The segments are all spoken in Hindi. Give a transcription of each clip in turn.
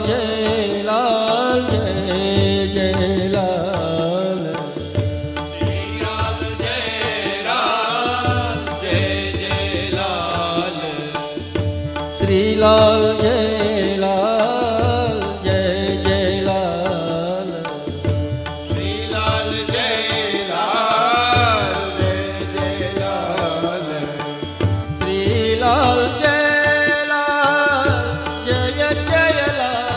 जय लाल जय जय लाल। श्री लाल जय लाल जय जय लाल। श्री लाल जय लाल जय जय लाल। श्री लाल जय लाल जय जय लाल। श्री लाल जय लाल जय जय लाल।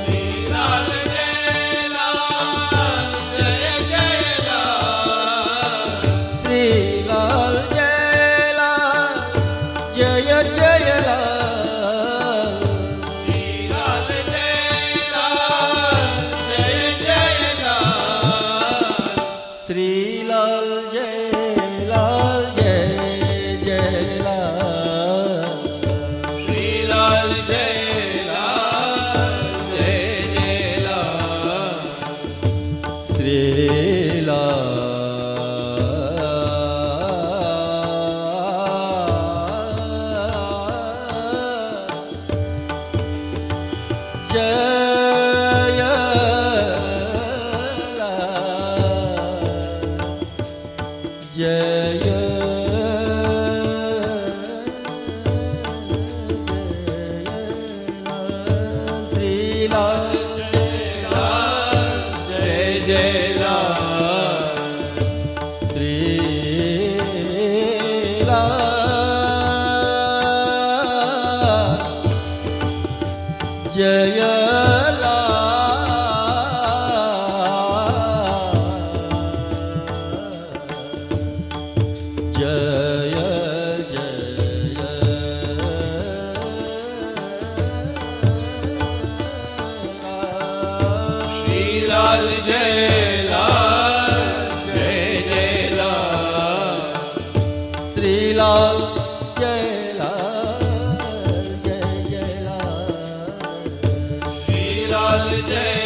श्री लाल जय लाल जय जय लाल। श्री लाल जय लाल जय जय लाल। श्री लाल जय लाल जय जय लाल। श्री लाल जय लाल जय जय लाल। श्री लाल जय लाल जय जय लाल। श्री लाल जय लाल जय श्री लाल जय जय लाल। श्री लाल जय लाल जय श्री लाल जय लाल जय जय लाल। श्री लाल जय लाल जय जय लाल। श्री लाल जय